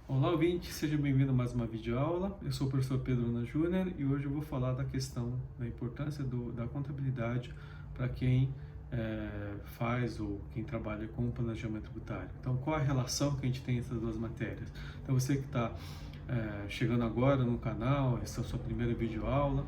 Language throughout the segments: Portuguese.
Olá, ouvinte, seja bem-vindo a mais uma videoaula. Eu sou o professor Pedro Ana Júnior e hoje eu vou falar da questão da importância da contabilidade para quem faz ou quem trabalha com o planejamento tributário. Então, qual a relação que a gente tem entre essas duas matérias? Então, você que está chegando agora no canal, essa é a sua primeira videoaula,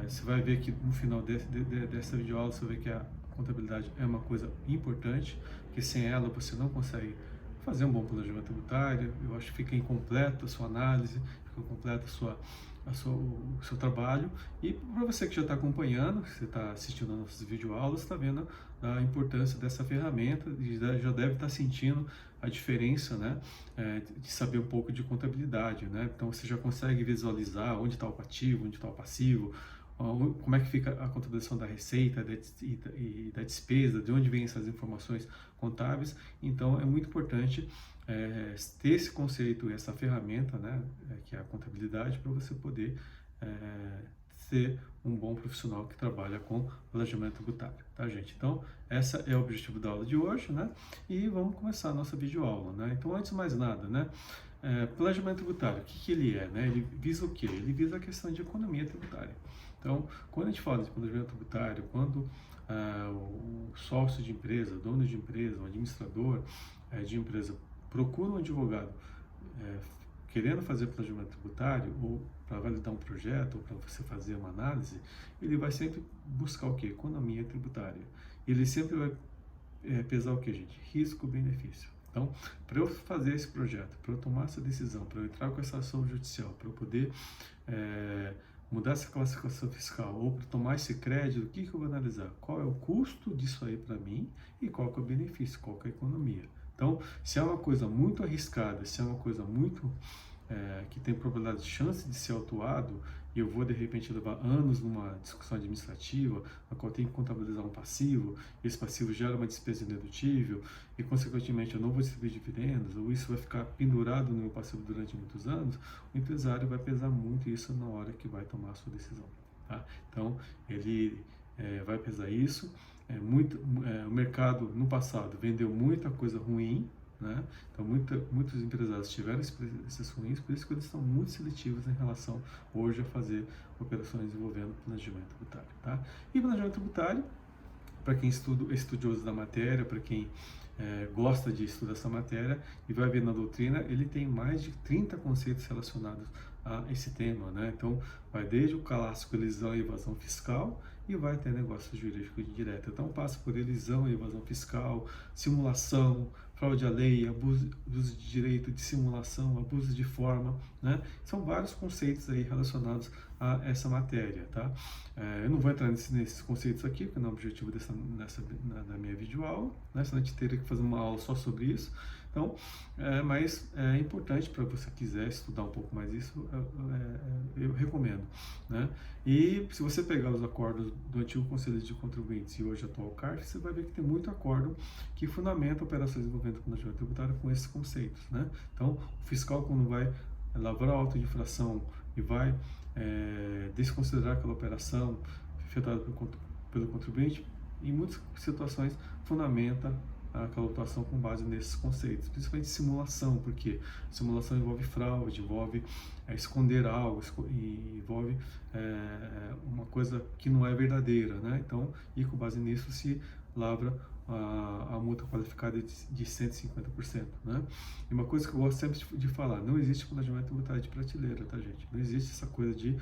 você vai ver que no final dessa videoaula você vai ver que a contabilidade é uma coisa importante, que sem ela você não consegue fazer um bom planejamento tributário. Eu acho que fica incompleta a sua análise, fica incompleta o seu trabalho. E para você que já está acompanhando, que você está assistindo as nossas videoaulas, está vendo a importância dessa ferramenta e já deve estar sentindo a diferença, né, de saber um pouco de contabilidade, né? Então você já consegue visualizar onde está o ativo, onde está o passivo, como é que fica a contabilização da receita e da despesa, de onde vêm essas informações contábeis. Então é muito importante ter esse conceito, essa ferramenta, né, que é a contabilidade, para você poder ser um bom profissional que trabalha com planejamento tributário, tá, gente? Então, esse é o objetivo da aula de hoje, né? E vamos começar a nossa videoaula, né? Então, antes de mais nada, né? Planejamento tributário, o que ele é, né? Ele visa o quê? Ele visa a questão de economia tributária. Então, quando a gente fala de planejamento tributário, quando o sócio de empresa, dono de empresa, o administrador de empresa procura um advogado querendo fazer planejamento tributário ou para validar um projeto ou para você fazer uma análise, ele vai sempre buscar o que? Economia tributária. Ele sempre vai pesar o que, gente? Risco-benefício. Então, para eu fazer esse projeto, para eu tomar essa decisão, para eu entrar com essa ação judicial, para eu poder mudar essa classificação fiscal ou para tomar esse crédito, o que eu vou analisar? Qual é o custo disso aí para mim e qual que é o benefício, qual que é a economia. Então, se é uma coisa muito arriscada, se é uma coisa muito que tem probabilidade de chance de ser autuado, e eu vou de repente levar anos numa discussão administrativa, na qual eu tenho que contabilizar um passivo, esse passivo gera uma despesa inedutível, e consequentemente eu não vou distribuir dividendos, ou isso vai ficar pendurado no meu passivo durante muitos anos, o empresário vai pesar muito isso na hora que vai tomar a sua decisão. Tá? Então, ele vai pesar isso. O mercado no passado vendeu muita coisa ruim, né? Então, muitos empresários tiveram experiências ruins, por isso que eles estão muito seletivos em relação hoje a fazer operações envolvendo planejamento tributário. Tá? E planejamento tributário, para quem é estudioso da matéria, para quem gosta de estudar essa matéria e vai ver na doutrina, ele tem mais de 30 conceitos relacionados a esse tema, né? Então, vai desde o clássico elisão e evasão fiscal e vai até negócio jurídico direto. Então, passa por elisão e evasão fiscal, simulação, fraude à lei, abuso de direito de simulação, abuso de forma, né? São vários conceitos aí relacionados a essa matéria, tá? Eu não vou entrar nesses conceitos aqui, porque não é o objetivo da minha videoaula, né? Senão a gente teria que fazer uma aula só sobre isso. Então, mas é importante para você quiser estudar um pouco mais isso, eu recomendo, né? E se você pegar os acordos do antigo Conselho de Contribuintes e hoje atual CARF, você vai ver que tem muito acordo que fundamenta operações envolvendo planejamento tributário com esses conceitos, né? Então, o fiscal, quando vai elaborar a auto de infração e vai desconsiderar aquela operação efetuada pelo contribuinte, em muitas situações fundamenta aquela atuação com base nesses conceitos, principalmente simulação, porque simulação envolve fraude, envolve esconder algo, envolve uma coisa que não é verdadeira, né? Então, e com base nisso se lavra a multa qualificada de 150%, né? E uma coisa que eu gosto sempre de falar, não existe planejamento tributário de prateleira, tá, gente? Não existe essa coisa de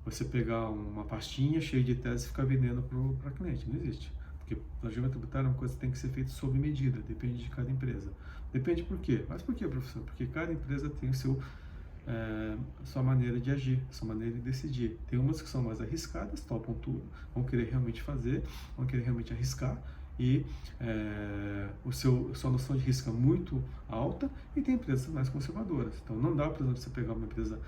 você pegar uma pastinha cheia de teses e ficar vendendo para cliente, não existe. Porque planejamento tributário é uma coisa que tem que ser feita sob medida, depende de cada empresa. Depende por quê? Mas por quê, professor? Porque cada empresa tem sua maneira de agir, sua maneira de decidir. Tem umas que são mais arriscadas, topam tudo, vão querer realmente fazer, vão querer realmente arriscar e sua noção de risco é muito alta, e tem empresas mais conservadoras. Então não dá, por exemplo, você pegar uma empresa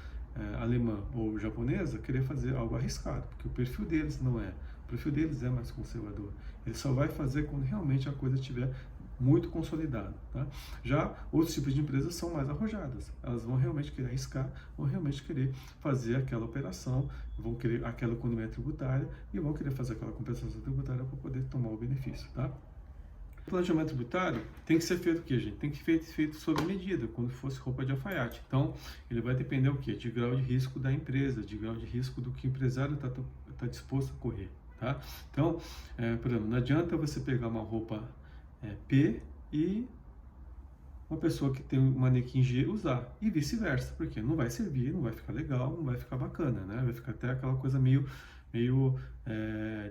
alemã ou japonesa, querer fazer algo arriscado, porque o perfil deles não é. O perfil deles é mais conservador. Ele só vai fazer quando realmente a coisa estiver muito consolidada. Tá? Já outros tipos de empresas são mais arrojadas. Elas vão realmente querer arriscar, vão realmente querer fazer aquela operação, vão querer aquela economia tributária e vão querer fazer aquela compensação tributária para poder tomar o benefício. Tá? O planejamento tributário tem que ser feito o quê, gente? Tem que ser feito sob medida, como se fosse roupa de alfaiate. Então, ele vai depender o quê? De grau de risco da empresa, de grau de risco do que o empresário está disposto a correr, tá? Então, por exemplo, não adianta você pegar uma roupa P e uma pessoa que tem um manequim G usar, e vice-versa, porque não vai servir, não vai ficar legal, não vai ficar bacana, né? Vai ficar até aquela coisa meio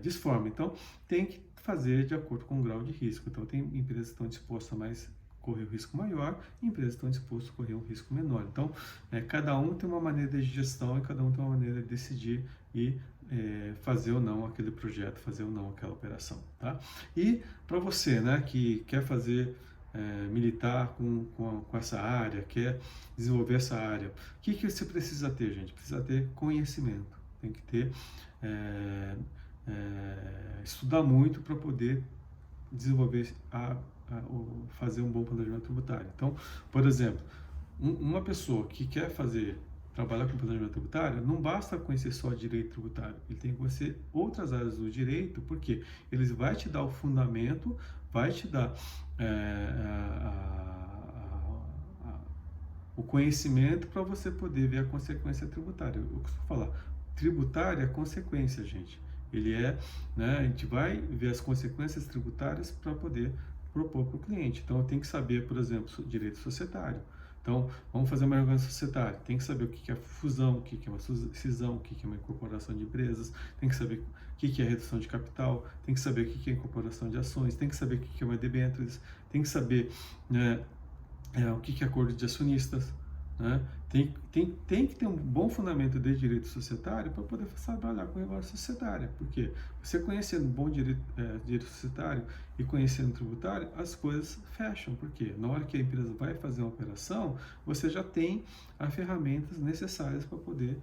disforme. Então, tem que fazer de acordo com o grau de risco. Então, tem empresas que estão dispostas a correr o risco maior, e empresas que estão dispostas a correr um risco menor. Então, cada um tem uma maneira de gestão e cada um tem uma maneira de decidir e fazer ou não aquele projeto, fazer ou não aquela operação, tá? E para você, né, que quer fazer militar com essa área, quer desenvolver essa área, o que você precisa ter, gente? Precisa ter conhecimento, tem que ter estudar muito para poder desenvolver fazer um bom planejamento tributário. Então, por exemplo, uma pessoa que quer trabalhar com planejamento tributário, não basta conhecer só direito tributário, ele tem que conhecer outras áreas do direito, porque ele vai te dar o fundamento, vai te dar o conhecimento para você poder ver a consequência tributária. Eu costumo falar, tributária é consequência, gente. Ele né, a gente vai ver as consequências tributárias para poder propor para o cliente. Então, eu tenho que saber, por exemplo, direito societário. Então, vamos fazer uma organização societária. Tem que saber o que é fusão, o que é uma cisão, o que é uma incorporação de empresas, tem que saber o que é redução de capital, tem que saber o que é incorporação de ações, tem que saber o que é uma debêntures, tem que saber o que é acordo de acionistas, né? Tem que ter um bom fundamento de direito societário para poder trabalhar com regulagem societária, porque você conhecendo bom direito societário e conhecendo tributário, as coisas fecham, porque na hora que a empresa vai fazer uma operação, você já tem as ferramentas necessárias para poder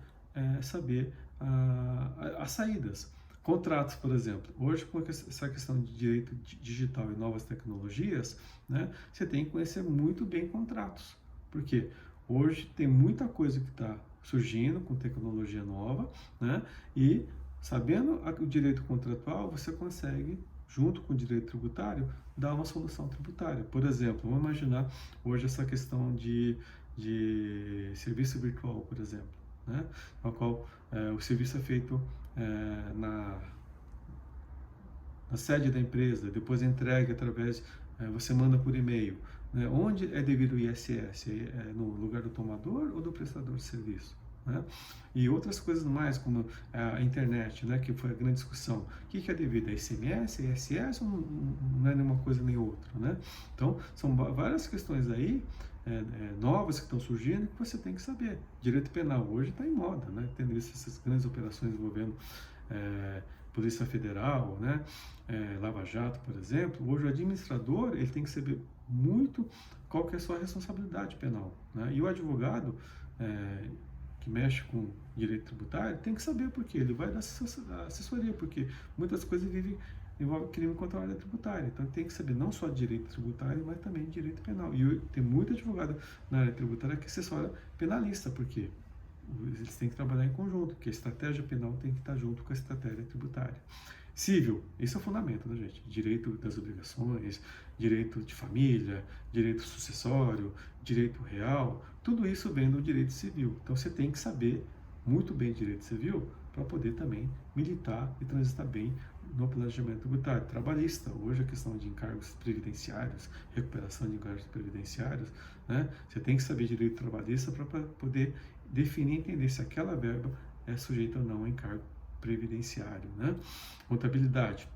saber as saídas. Contratos, por exemplo. Hoje, com essa questão de direito digital e novas tecnologias, né, você tem que conhecer muito bem contratos, porque hoje tem muita coisa que está surgindo com tecnologia nova, né? E sabendo o direito contratual, você consegue, junto com o direito tributário, dar uma solução tributária. Por exemplo, vamos imaginar hoje essa questão de serviço virtual, por exemplo, né? No qual o serviço é feito na sede da empresa, depois é entregue através, você manda por e-mail. Né? Onde é devido o ISS? É no lugar do tomador ou do prestador de serviço? Né? E outras coisas mais, como a internet, né, que foi a grande discussão. O que é devido? É ICMS, é ISS ou não é nenhuma coisa nem outra? Né? Então, são várias questões aí novas que estão surgindo que você tem que saber. Direito penal hoje está em moda, né? Tendo essas grandes operações envolvendo Polícia Federal, né? Lava Jato, por exemplo. Hoje o administrador ele tem que saber muito qual que é a sua responsabilidade penal, né? E o advogado que mexe com direito tributário tem que saber porque ele vai dar assessoria, porque muitas coisas envolvem crime contra a ordem tributária. Então tem que saber não só direito tributário, mas também direito penal. E tem muito advogado na área tributária que assessora penalista, porque eles têm que trabalhar em conjunto, porque a estratégia penal tem que estar junto com a estratégia tributária. Civil, esse é o fundamento, né, gente? Direito das obrigações, direito de família, direito sucessório, direito real, tudo isso vem do direito civil. Então você tem que saber muito bem direito civil para poder também militar e transitar bem no planejamento tributário. Trabalhista, hoje a questão de encargos previdenciários, recuperação de encargos previdenciários, né? Você tem que saber direito trabalhista para poder definir e entender se aquela verba é sujeita ou não a encargo previdenciário, né? Contabilidade,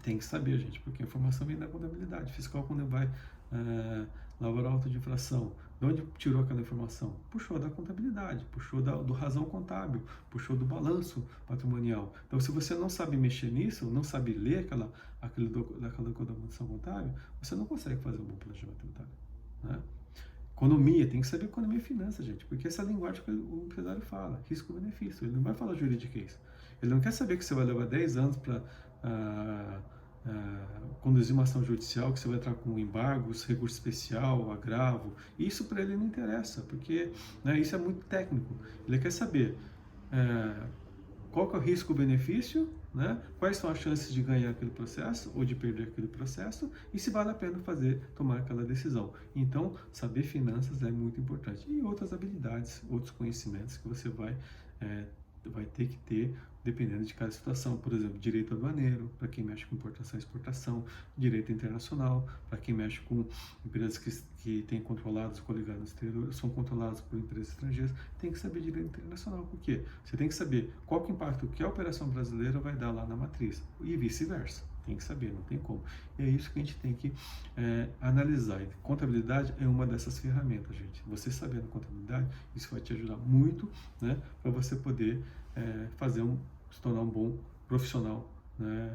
tem que saber, gente, porque a informação vem da contabilidade. Fiscal, quando vai elaborar auto de infração, de onde tirou aquela informação? Puxou da contabilidade, puxou do razão contábil, puxou do balanço patrimonial. Então, se você não sabe mexer nisso, não sabe ler aquela documentação contábil, você não consegue fazer um bom planejamento tributário, né? Economia, tem que saber economia e finanças, gente, porque essa é a linguagem que o empresário fala, risco-benefício. Ele não vai falar juridiquês. Ele não quer saber que você vai levar 10 anos para conduzir uma ação judicial, que você vai entrar com embargos, recurso especial, agravo. Isso para ele não interessa, porque isso é muito técnico. Ele quer saber qual que é o risco-benefício né? Quais são as chances de ganhar aquele processo ou de perder aquele processo e se vale a pena tomar aquela decisão. Então, saber finanças é muito importante. E outras habilidades, outros conhecimentos que você vai ter que ter dependendo de cada situação. Por exemplo, direito aduaneiro, para quem mexe com importação e exportação, direito internacional, para quem mexe com empresas que têm controlados, coligados no exterior, são controladas por empresas estrangeiras, tem que saber direito internacional. Por quê? Você tem que saber qual que é o impacto que a operação brasileira vai dar lá na matriz, e vice-versa. Tem que saber, não tem como. E é isso que a gente tem que analisar. E contabilidade é uma dessas ferramentas, gente. Você sabendo contabilidade, isso vai te ajudar muito, né, para você poder se tornar um bom profissional, né,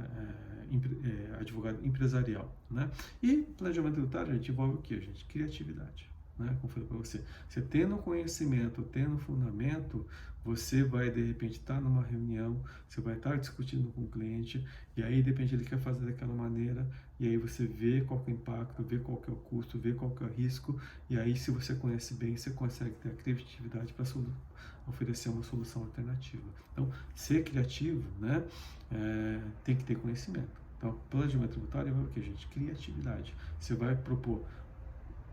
advogado empresarial, né? E planejamento tributário, a gente envolve o que, gente? Criatividade, né? Como eu falei para você, você tendo conhecimento, tendo fundamento, você vai de repente estar numa reunião, você vai estar discutindo com o cliente, e aí de repente ele quer fazer daquela maneira, e aí você vê qual que é o impacto, vê qual que é o custo, vê qual que é o risco, e aí se você conhece bem, você consegue ter a criatividade para oferecer uma solução alternativa. Então, ser criativo, né, tem que ter conhecimento. Então, planejamento tributário é o que, gente? Criatividade. Você vai propor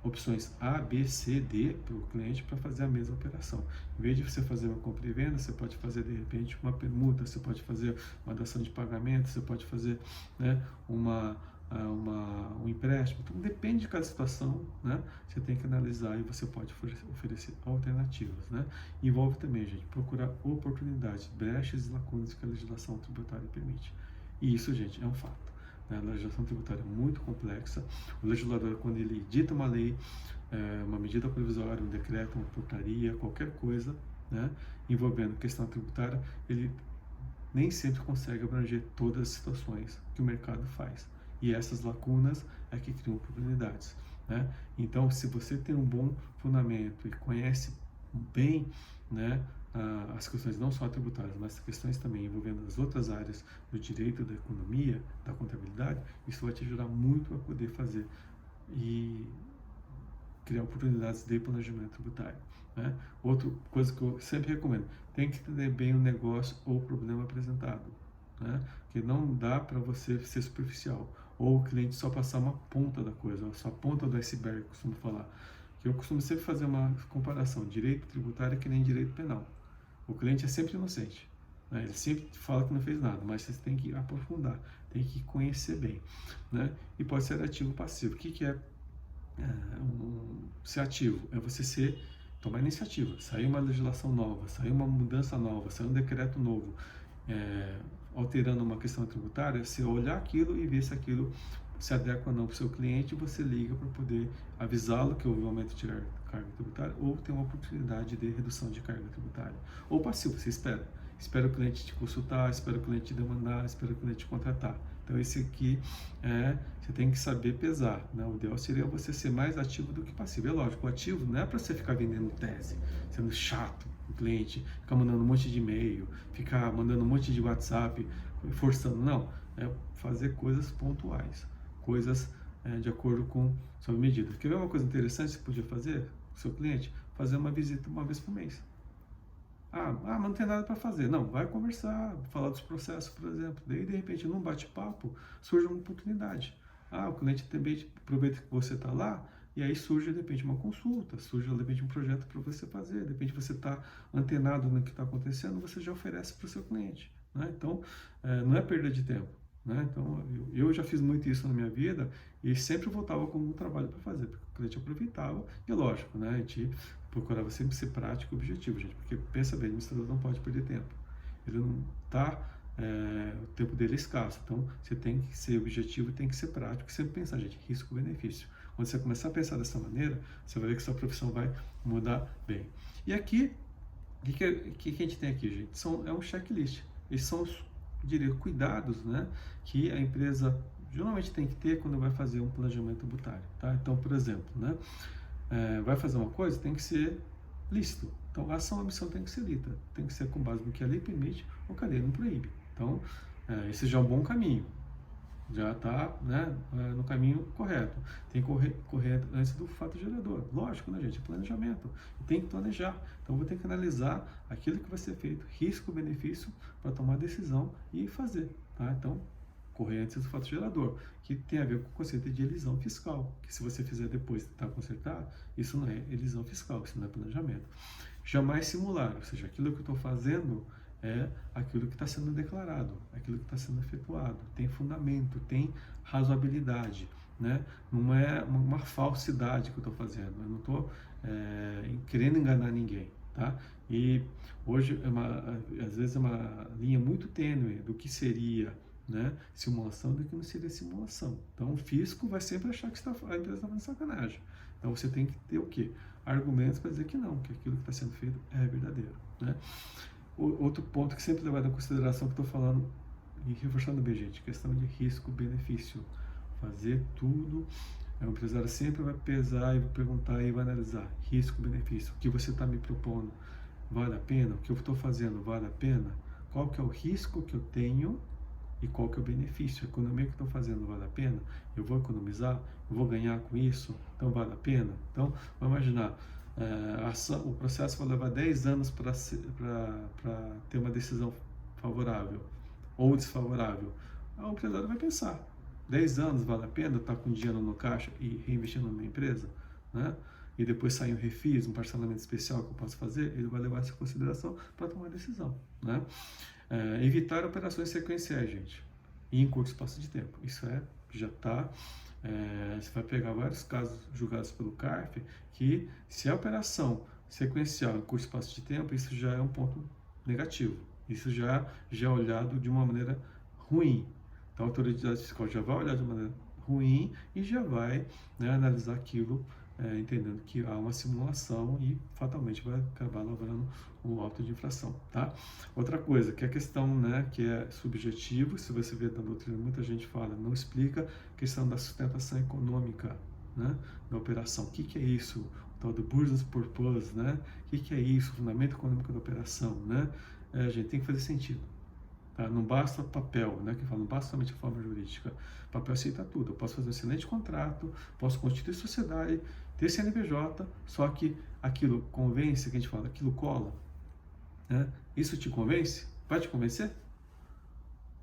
opções A, B, C, D para o cliente para fazer a mesma operação. Em vez de você fazer uma compra e venda, você pode fazer de repente uma permuta, você pode fazer uma dação de pagamento, você pode fazer, né, um empréstimo. Então depende de cada situação, né? Você tem que analisar e você pode oferecer alternativas, né? Envolve também, gente, procurar oportunidades, brechas e lacunas que a legislação tributária permite. E isso, gente, é um fato. A legislação tributária é muito complexa. O legislador, quando ele edita uma lei, uma medida provisória, um decreto, uma portaria, qualquer coisa, né, envolvendo questão tributária, ele nem sempre consegue abranger todas as situações que o mercado faz. E essas lacunas é que criam oportunidades, né? Então, se você tem um bom fundamento e conhece bem, né, as questões não só tributárias, mas questões também envolvendo as outras áreas do direito, da economia, da contabilidade, isso vai te ajudar muito a poder fazer e criar oportunidades de planejamento tributário, né? Outra coisa que eu sempre recomendo, tem que entender bem o negócio ou o problema apresentado, né? Porque não dá para você ser superficial, ou o cliente só passar uma ponta da coisa, só a ponta do iceberg, eu costumo falar. Que eu costumo sempre fazer uma comparação, direito tributário é que nem direito penal. O cliente é sempre inocente, né? Ele sempre fala que não fez nada, mas você tem que aprofundar, tem que conhecer bem, né? E pode ser ativo ou passivo. O que é ser ativo? É você tomar iniciativa, sair uma legislação nova, sair uma mudança nova, sair um decreto novo, alterando uma questão tributária, você olhar aquilo e ver se aquilo se adequa ou não para o seu cliente, você liga para poder avisá-lo que houve um aumento de carga tributária ou tem uma oportunidade de redução de carga tributária. Ou passivo, você espera o cliente te consultar, espera o cliente te demandar, espera o cliente te contratar. Então esse aqui você tem que saber pesar, né? O ideal seria você ser mais ativo do que passivo. É lógico, o ativo não é para você ficar vendendo tese, sendo chato o cliente, ficar mandando um monte de e-mail, ficar mandando um monte de WhatsApp, forçando, não. É fazer coisas pontuais, coisas de acordo com sua medida. Quer ver uma coisa interessante que você podia fazer com o seu cliente? Fazer uma visita uma vez por mês. Mas não tem nada para fazer. Não, vai conversar, falar dos processos, por exemplo. Daí, de repente, num bate-papo, surge uma oportunidade. O cliente também aproveita que você está lá, e aí surge, de repente, uma consulta, surge, de repente, um projeto para você fazer. De repente, você está antenado no que está acontecendo, você já oferece para o seu cliente, né? Então, não é perda de tempo, né? Então, eu já fiz muito isso na minha vida e sempre voltava com um trabalho para fazer, porque o cliente aproveitava, e lógico, né? A gente procurava sempre ser prático e objetivo, gente, porque pensa bem, o administrador não pode perder tempo. Ele não está, o tempo dele é escasso, então você tem que ser objetivo e tem que ser prático, e sempre pensar, gente, risco-benefício. Quando você começar a pensar dessa maneira, você vai ver que sua profissão vai mudar bem. E aqui, o que a gente tem aqui, gente? É um checklist. Esses são os, diria, cuidados, né, que a empresa geralmente tem que ter quando vai fazer um planejamento tributário, tá? Então, por exemplo, né, vai fazer uma coisa, tem que ser lícito. Então, a ação ou omissão tem que ser lícita, tem que ser com base no que a lei permite ou que a lei não proíbe. Então, esse já é um bom caminho. já está, né, no caminho correto. Tem que correr antes do fato gerador. Lógico, né, gente? Planejamento. Tem que planejar. Então, vou ter que analisar aquilo que vai ser feito, risco-benefício, para tomar decisão e fazer. Tá? Então, correr antes do fato gerador, que tem a ver com o conceito de elisão fiscal, que se você fizer depois de tentar consertar, isso não é elisão fiscal, isso não é planejamento. Jamais simular, ou seja, aquilo que eu estou fazendo é aquilo que está sendo declarado, aquilo que está sendo efetuado, tem fundamento, tem razoabilidade, né? Não é uma falsidade que eu estou fazendo, eu não estou querendo enganar ninguém, tá? E hoje, às vezes, é uma linha muito tênue do que seria, né, simulação do que não seria simulação. Então, o fisco vai sempre achar que a empresa está fazendo sacanagem. Então, você tem que ter o quê? Argumentos para dizer que não, que aquilo que está sendo feito é verdadeiro, né? Outro ponto que sempre levado em consideração que estou falando e reforçando bem, gente, questão de risco-benefício. Fazer tudo, o empresário sempre vai pesar e vai perguntar e vai analisar risco-benefício. O que você está me propondo vale a pena? O que eu estou fazendo vale a pena? Qual que é o risco que eu tenho e qual que é o benefício? A economia que eu estou fazendo vale a pena? Eu vou economizar? Eu vou ganhar com isso? Então vale a pena? Então, vamos imaginar, o processo vai levar 10 anos para ter uma decisão favorável ou desfavorável. O empresário vai pensar, 10 anos vale a pena estar com dinheiro no caixa e reinvestindo na empresa, né? E depois sair um refis, um parcelamento especial que eu posso fazer, ele vai levar isso em consideração para tomar a decisão, né? Evitar operações sequenciais, gente, e em curto espaço de tempo. Isso já está... você vai pegar vários casos julgados pelo CARF, que se a operação sequencial em curto espaço de tempo, isso já é um ponto negativo. Isso já é olhado de uma maneira ruim. Então, a autoridade fiscal já vai olhar de uma maneira ruim e já vai, né, analisar aquilo, entendendo que há uma simulação e fatalmente vai acabar lavrando um auto de infração, tá? Outra coisa, que é a questão, né, que é subjetivo, se você vê na doutrina, muita gente fala, não explica a questão da sustentação econômica, né, da operação. O que é isso? O tal do business purpose, né? O que é isso? O fundamento econômico da operação, né? Gente, tem que fazer sentido. Tá? Não basta papel, né? Que fala, não basta somente a forma jurídica. Papel aceita tudo. Eu posso fazer um excelente contrato, posso constituir sociedade, ter CNPJ, só que aquilo convence, que a gente fala, aquilo cola, né? Isso te convence? Vai te convencer?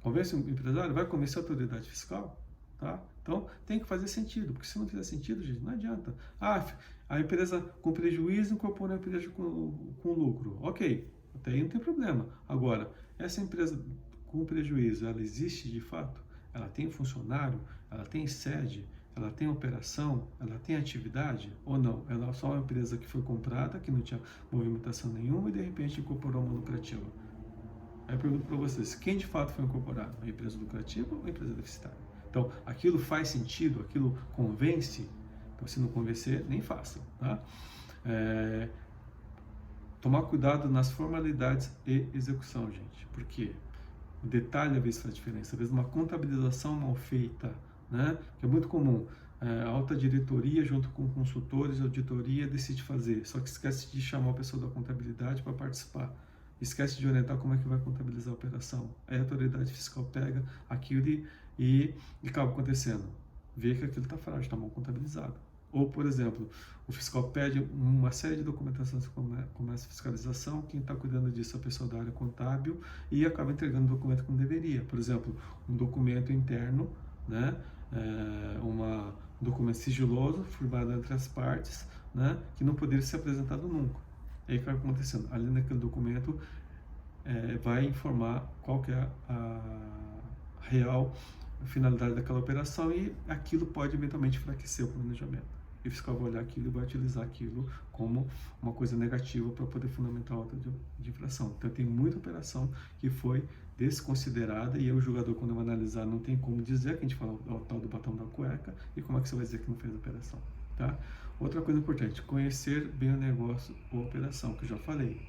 Convence o empresário? Vai convencer a autoridade fiscal? Tá? Então, tem que fazer sentido, porque se não fizer sentido, gente, não adianta. A empresa com prejuízo incorpora a empresa com lucro. Ok, até aí não tem problema. Agora, essa empresa com prejuízo, ela existe de fato? Ela tem funcionário? Ela tem sede? Ela tem operação? Ela tem atividade? Ou não? Ela é só uma empresa que foi comprada, que não tinha movimentação nenhuma e de repente incorporou uma lucrativa. Aí eu pergunto para vocês, quem de fato foi incorporado? A empresa lucrativa ou a empresa deficitária? Então, aquilo faz sentido? Aquilo convence? Então, se não convencer, nem faça, tá? Tomar cuidado nas formalidades e execução, gente. Por quê? O detalhe às vezes faz diferença. Às vezes uma contabilização mal feita, né? Que é muito comum. A alta diretoria junto com consultores, auditoria, decide fazer. Só que esquece de chamar a pessoa da contabilidade para participar. Esquece de orientar como é que vai contabilizar a operação. Aí a autoridade fiscal pega aquilo e acaba acontecendo. Vê que aquilo está frágil, está mal contabilizado. Ou, por exemplo, o fiscal pede uma série de documentações que começa a fiscalização, quem está cuidando disso é a pessoa da área contábil e acaba entregando o documento que não deveria. Por exemplo, um documento interno, né, um documento sigiloso, firmado entre as partes, né, que não poderia ser apresentado nunca. Aí o que vai acontecendo? Ali naquele documento vai informar qual que é a real finalidade daquela operação e aquilo pode eventualmente enfraquecer o planejamento. E o fiscal vai olhar aquilo e vai utilizar aquilo como uma coisa negativa para poder fundamentar a auto de infração. Então tem muita operação que foi desconsiderada e aí o julgador, quando vai analisar, não tem como dizer, que a gente fala o tal do batom da cueca, e como é que você vai dizer que não fez a operação, tá? Outra coisa importante, conhecer bem o negócio ou a operação, que eu já falei,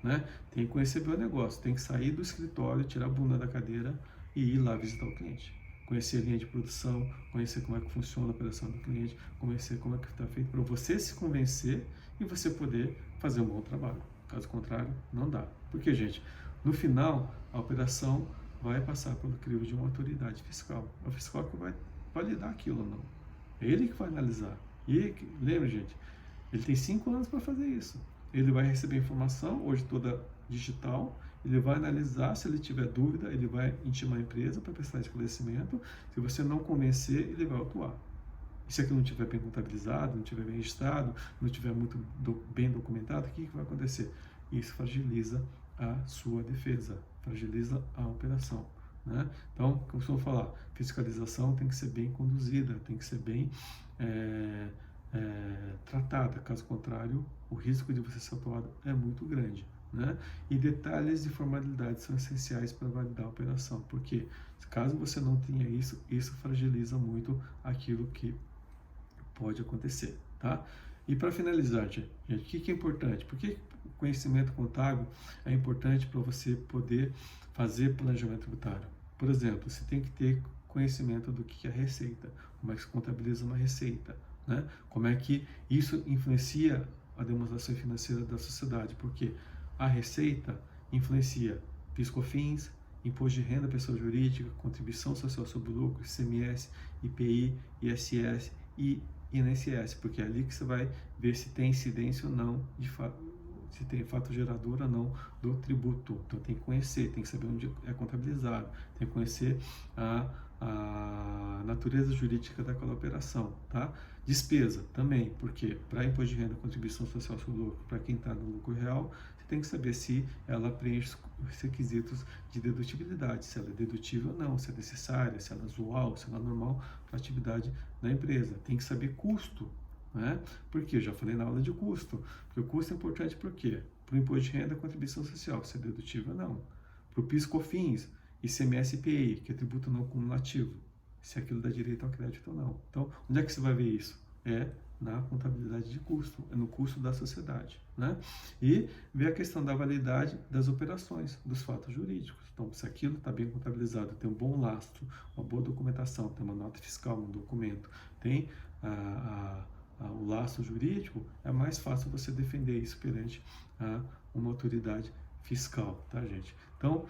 né? Tem que conhecer bem o negócio, tem que sair do escritório, tirar a bunda da cadeira e ir lá visitar o cliente. Conhecer a linha de produção, conhecer como é que funciona a operação do cliente, conhecer como é que está feito, para você se convencer e você poder fazer um bom trabalho. Caso contrário, não dá. Porque, gente, no final, a operação vai passar pelo crivo de uma autoridade fiscal. É o fiscal que vai validar aquilo ou não. É ele que vai analisar. E lembra, gente, ele tem 5 anos para fazer isso. Ele vai receber informação, hoje toda digital, ele vai analisar, se ele tiver dúvida, ele vai intimar a empresa para prestar esclarecimento. Se você não convencer, ele vai atuar. E se aquilo não estiver bem contabilizado, não estiver bem registrado, não estiver muito bem documentado, o que vai acontecer? Isso fragiliza a sua defesa, fragiliza a operação. Né? Então, como eu costumo falar, fiscalização tem que ser bem conduzida, tem que ser bem tratada, caso contrário, o risco de você ser autuado é muito grande. Né? E detalhes e formalidades são essenciais para validar a operação, porque caso você não tenha isso, isso fragiliza muito aquilo que pode acontecer. Tá? E para finalizar, gente, o que é importante? Por que o conhecimento contábil é importante para você poder fazer planejamento tributário? Por exemplo, você tem que ter conhecimento do que é receita, como é que se contabiliza uma receita, né? Como é que isso influencia a demonstração financeira da sociedade, porque a receita influencia PIS/COFINS, imposto de renda pessoa jurídica, contribuição social sobre o lucro, ICMS, IPI, ISS e INSS, porque é ali que você vai ver se tem incidência ou não, de fato, se tem fato gerador ou não do tributo. Então tem que conhecer, tem que saber onde é contabilizado, tem que conhecer a natureza jurídica daquela operação, tá? Despesa também, porque para imposto de renda, contribuição social sobre o lucro, para quem está no lucro real, você tem que saber se ela preenche os requisitos de dedutibilidade, se ela é dedutível ou não, se é necessária, se ela é usual, se ela é normal para a atividade da empresa. Tem que saber custo, né? Porque eu já falei na aula de custo, porque o custo é importante por quê? Para o imposto de renda, contribuição social, se é dedutível ou não. Para o PIS/COFINS, ICMS e IPI, que é tributo não cumulativo, se aquilo dá direito ao crédito ou não. Então, onde é que você vai ver isso? É na contabilidade de custo, é no custo da sociedade, né? E ver a questão da validade das operações, dos fatos jurídicos. Então, se aquilo está bem contabilizado, tem um bom lastro, uma boa documentação, tem uma nota fiscal, um documento, tem o laço jurídico, é mais fácil você defender isso perante uma autoridade fiscal, tá, gente? Então,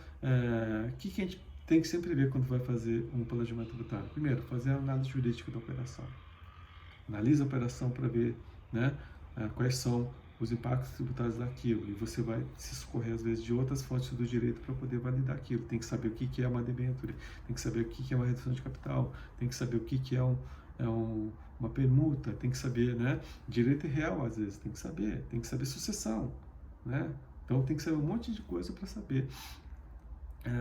o que a gente tem que sempre ver quando vai fazer um planejamento tributário? Primeiro, fazer a análise jurídica da operação. Analisa a operação para ver, né, quais são os impactos tributários daquilo, e você vai se socorrer às vezes de outras fontes do direito para poder validar aquilo. Tem que saber o que é uma debênture, tem que saber o que é uma redução de capital, tem que saber o que é uma permuta, tem que saber, né, direito real às vezes, tem que saber sucessão, né? Então tem que saber um monte de coisa para saber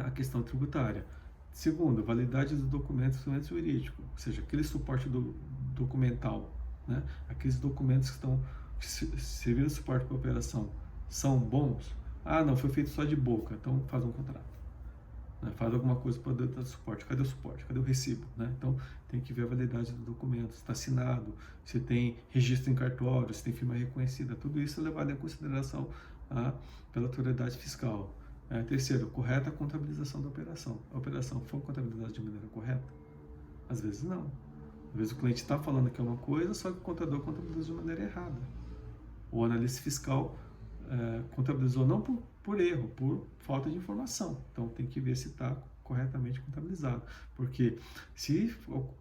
a questão tributária. Segundo, validade dos documentos jurídicos, ou seja, aquele suporte documental, né? Aqueles documentos que serviram de suporte para a operação são bons? Ah, não, foi feito só de boca, então faz um contrato. Né? Faz alguma coisa para dar suporte. Cadê o suporte? Cadê o recibo? Né? Então tem que ver a validade do documento, se está assinado, se tem registro em cartório, se tem firma reconhecida, tudo isso é levado em consideração pela autoridade fiscal. Terceiro, correta contabilização da operação. A operação foi contabilizada de maneira correta? Às vezes não. Às vezes o cliente está falando que é uma coisa, só que o contador contabilizou de maneira errada. O analista fiscal contabilizou não por erro, por falta de informação. Então tem que ver se está corretamente contabilizado. Porque se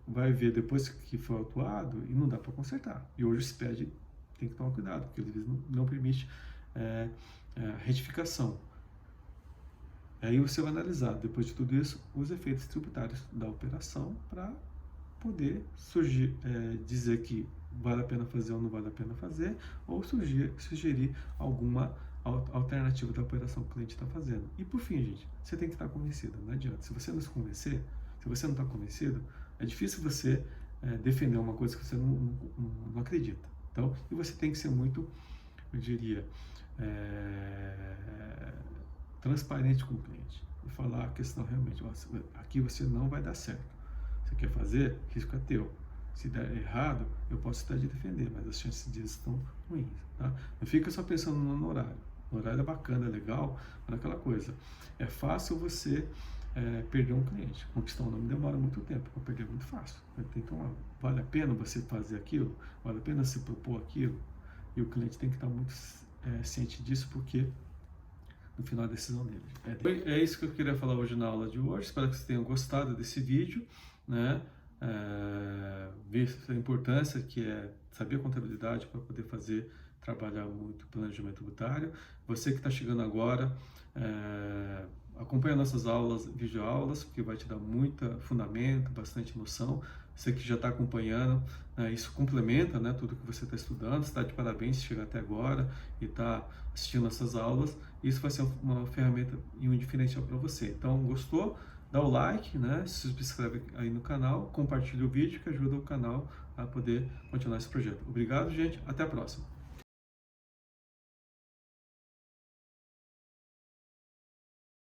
vai ver depois que foi autuado, e não dá para consertar. E hoje o SPED tem que tomar cuidado, porque às vezes não permite retificação. Aí você vai analisar, depois de tudo isso, os efeitos tributários da operação para poder dizer que vale a pena fazer ou não vale a pena fazer, ou sugerir alguma alternativa da operação que o cliente está fazendo. E por fim, gente, você tem que estar convencido, não adianta. Se você não se convencer, se você não está convencido, é difícil você defender uma coisa que você não acredita. Então, e você tem que ser muito, eu diria, transparente com o cliente e falar a questão realmente, aqui você não vai dar certo. Você quer fazer? Risco é teu. Se der errado, eu posso até te defender, mas as chances disso estão ruins. Tá? Não fica só pensando no horário. O horário é bacana, é legal, mas aquela coisa. É fácil você perder um cliente. Conquistar um nome demora muito tempo, para perder é muito fácil. Então, vale a pena você fazer aquilo? Vale a pena se propor aquilo? E o cliente tem que estar muito ciente disso, porque no final da decisão dele. É isso que eu queria falar hoje na aula de hoje. Espero que vocês tenham gostado desse vídeo, né? Ver a importância que é saber contabilidade para poder trabalhar muito planejamento tributário. Você que está chegando agora, acompanha nossas aulas, videoaulas, porque vai te dar muito fundamento, bastante noção. Você que já está acompanhando, isso complementa, né, tudo que você está estudando. Você está de parabéns se chegar até agora e está assistindo nossas aulas. Isso vai ser uma ferramenta e um diferencial para você. Então, gostou? Dá o like, né, se inscreve aí no canal, compartilha o vídeo que ajuda o canal a poder continuar esse projeto. Obrigado, gente. Até a próxima.